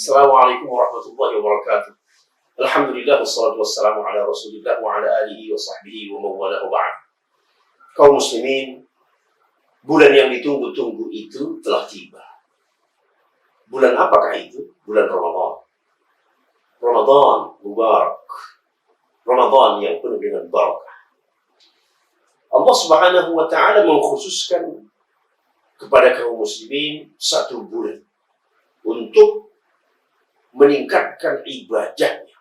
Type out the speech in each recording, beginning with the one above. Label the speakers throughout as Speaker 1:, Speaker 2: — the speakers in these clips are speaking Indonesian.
Speaker 1: Assalamualaikum warahmatullahi wabarakatuh. Alhamdulillah wassalatu wassalamu ala Rasulillah wa ala alihi wa sahbihi wa mawala wa ba'd. Kaum muslimin, bulan yang ditunggu-tunggu itu telah tiba. Bulan apakah itu? Bulan Ramadan. Ramadan mubarak. Ramadan yang penuh dengan barakah. Allah Subhanahu wa taala mengkhususkan kepada kaum muslimin satu bulan untuk meningkatkan ibadahnya,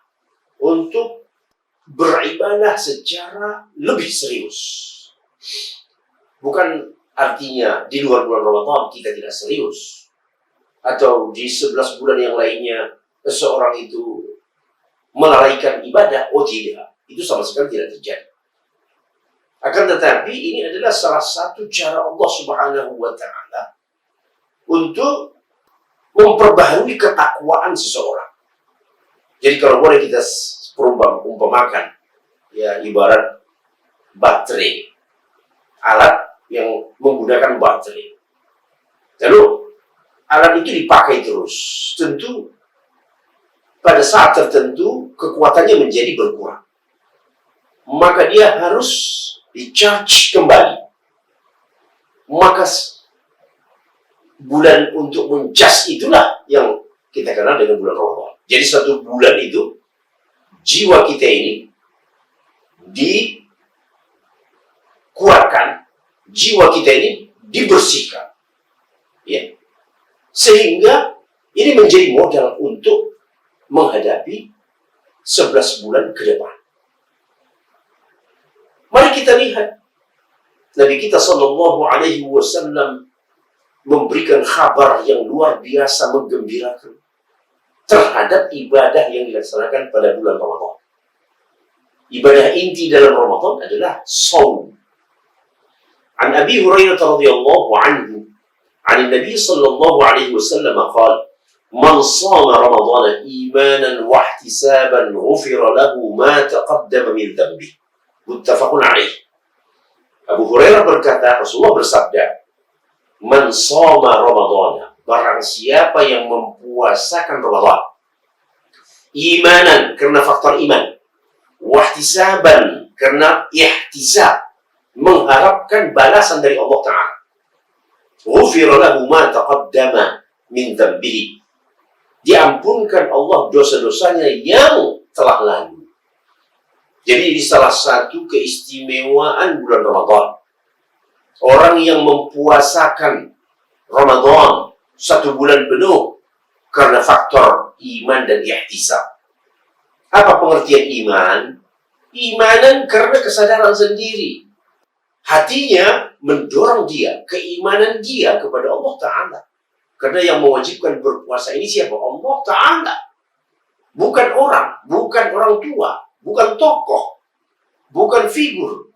Speaker 1: untuk beribadah secara lebih serius. Bukan artinya di luar bulan Ramadan kita tidak serius, atau di 11 bulan yang lainnya seseorang itu melalaikan ibadah. Oh tidak, itu sama sekali tidak terjadi. Akan tetapi ini adalah salah satu cara Allah Subhanahu wa taala untuk memperbaharui ketakwaan seseorang. Jadi kalau boleh kita umpamakan, ya ibarat baterai, alat yang menggunakan baterai. Lalu alat itu dipakai terus, tentu pada saat tertentu kekuatannya menjadi berkurang. Maka dia harus di-charge kembali. Maka bulan untuk mencas itulah yang kita kenal dengan bulan Ramadan. Jadi satu bulan itu jiwa kita ini dikuatkan, jiwa kita ini dibersihkan, ya, sehingga ini menjadi modal untuk menghadapi 11 bulan ke depan. Mari kita lihat Nabi kita Shallallahu Alaihi Wasallam memberikan kabar yang luar biasa menggembirakan terhadap ibadah yang dilaksanakan pada bulan Ramadan. Ibadah inti dalam Ramadan adalah shaum. An Abi Hurairah radhiyallahu anhu, an Nabi sallallahu alaihi wasallam qala: "Man shama Ramadan imanan wa ihtisaban, ghufira lahu ma taqaddama min dhanbi." Muttafaqun alaih. Abu Hurairah berkata, Rasulullah bersabda, "Man shama Ramadan," barang siapa yang mempuasakan Ramadan, imanan karena faktor iman, wahtisaban karena ihtisab, mengharapkan balasan dari Allah Ta'ala, ghufira lahu ma taqaddama min dhanbihi, diampunkan Allah dosa-dosanya yang telah lalu. Jadi ini salah satu keistimewaan bulan Ramadan. Orang yang mempuasakan Ramadan 1 bulan penuh karena faktor iman dan ihtisab. Apa pengertian iman? Imanan karena kesadaran sendiri. Hatinya mendorong dia, keimanan dia kepada Allah Ta'ala. Karena yang mewajibkan berpuasa ini siapa? Allah Ta'ala. Bukan orang tua, bukan tokoh, bukan figur,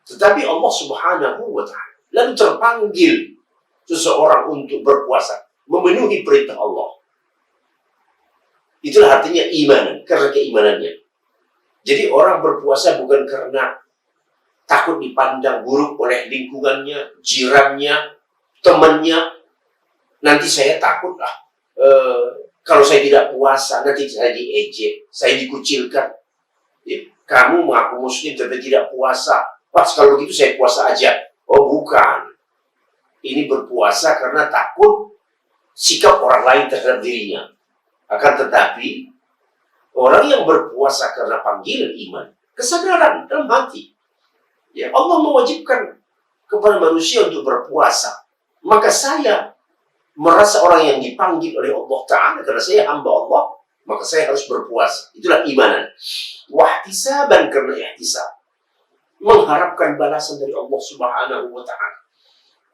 Speaker 1: tetapi Allah Subhanahu wa Ta'ala. Lalu terpanggil seseorang untuk berpuasa, memenuhi perintah Allah. Itulah artinya iman, karena keimanannya. Jadi orang berpuasa bukan karena takut dipandang buruk oleh lingkungannya, jirannya, temannya. Nanti saya takutlah, kalau saya tidak puasa, nanti saya diejek, saya dikucilkan. Ya, kamu mengaku muslim tapi tidak puasa. Pas kalau begitu saya puasa aja. Oh bukan. Ini berpuasa karena takut sikap orang lain terhadap dirinya. Akan tetapi orang yang berpuasa karena panggilan iman, kesadaran dalam hati. Ya, Allah mewajibkan kepada manusia untuk berpuasa. Maka saya merasa orang yang dipanggil oleh Allah Ta'ala karena saya hamba Allah, maka saya harus berpuasa. Itulah imanan. Wahtisaban karena ihtisab, mengharapkan balasan dari Allah Subhanahu wa Ta'ala.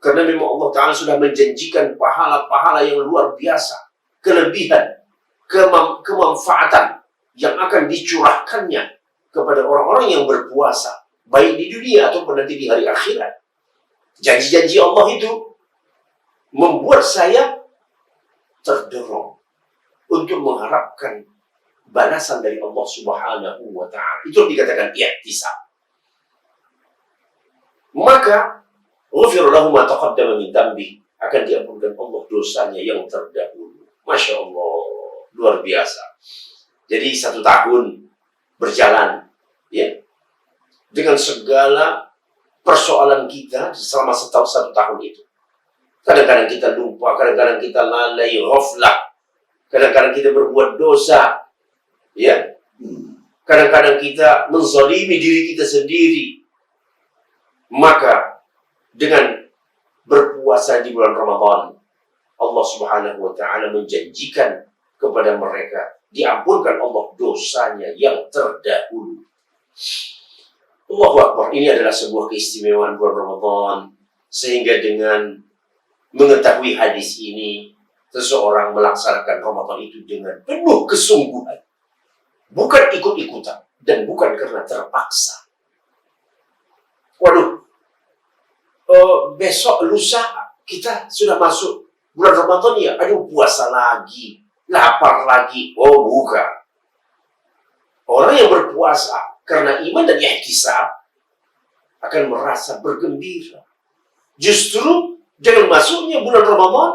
Speaker 1: Karena memang Allah Ta'ala sudah menjanjikan pahala-pahala yang luar biasa, kelebihan, kemanfaatan yang akan dicurahkannya kepada orang-orang yang berpuasa, baik di dunia ataupun nanti di hari akhirat. Janji-janji Allah itu membuat saya terdorong untuk mengharapkan balasan dari Allah Subhanahu wa Ta'ala. Itu dikatakan ihtisab. Maka ghufira lahu ma taqaddama min dhanbi, akan diampunkan Allah dosanya yang terdahulu. Masya Allah. luar biasa. Jadi 1 tahun berjalan, ya, dengan segala persoalan kita selama 1 tahun itu. Kadang-kadang kita lupa, kadang-kadang kita lalai, ghaflah, kadang-kadang kita berbuat dosa, ya. Kadang-kadang kita menzalimi diri kita sendiri. Maka dengan berpuasa di bulan Ramadan, Allah Subhanahu wa taala menjanjikan kepada mereka diampunkan Allah dosanya yang terdahulu. Allahu Akbar, ini adalah sebuah keistimewaan bulan Ramadan, sehingga dengan mengetahui hadis ini, seseorang melaksanakan Ramadan itu dengan penuh kesungguhan, bukan ikut-ikutan dan bukan karena terpaksa. Waduh, besok lusa kita sudah masuk bulan Ramadan ya, aduh puasa lagi, lapar lagi. Oh bukan. Orang yang berpuasa karena iman dan ihtisab akan merasa bergembira. Justru dengan masuknya bulan Ramadan,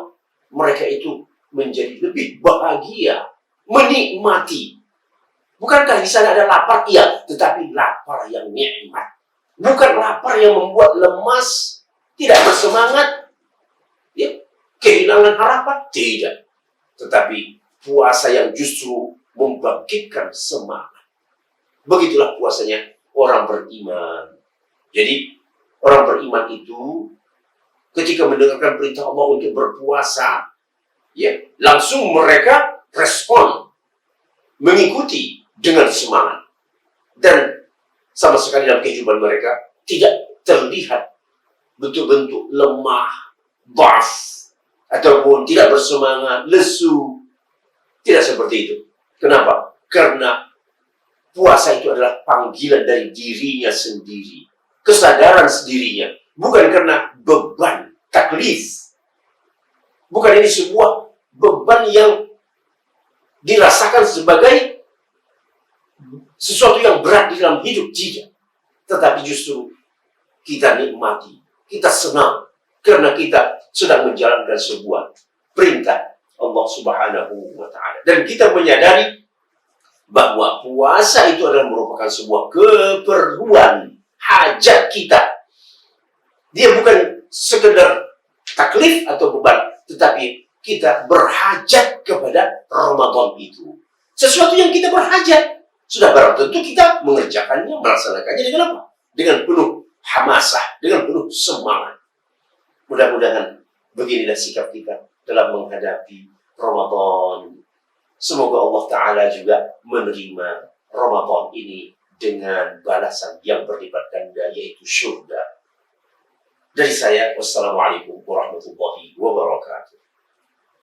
Speaker 1: mereka itu menjadi lebih bahagia, menikmati. Bukankah di sana ada lapar? Iya, tetapi lapar yang nikmat. Bukan lapar yang membuat lemas, tidak bersemangat, ya, kehilangan harapan. Tidak. Tetapi puasa yang justru membangkitkan semangat. Begitulah puasanya orang beriman. Jadi, orang beriman itu ketika mendengarkan perintah Allah untuk berpuasa, ya, langsung mereka respon, mengikuti dengan semangat. Dan sama sekali dalam kehidupan mereka tidak terlihat bentuk-bentuk lemah, dhaf, ataupun tidak bersemangat, lesu. Tidak seperti itu. Kenapa? Karena puasa itu adalah panggilan dari dirinya sendiri, kesadaran sendirinya, bukan karena beban, taklif. Bukan ini sebuah beban yang dirasakan sebagai sesuatu yang berat di dalam hidup, tidak. Tetapi justru kita nikmati, kita senang, karena kita sedang menjalankan sebuah perintah Allah Subhanahu wa ta'ala. Dan kita menyadari bahwa puasa itu adalah merupakan sebuah keperluan, hajat kita. Dia bukan sekedar taklif atau beban, tetapi kita berhajat kepada Ramadan itu. Sesuatu yang kita berhajat, sudah barang tentu kita mengerjakannya, melaksanakannya dengan apa? Dengan penuh hamasah, dengan penuh semangat. Mudah-mudahan beginilah sikap kita dalam menghadapi Ramadan. Semoga Allah Ta'ala juga menerima Ramadan ini dengan balasan yang berlipat ganda, yaitu surga. Dari saya, wassalamualaikum warahmatullahi wabarakatuh.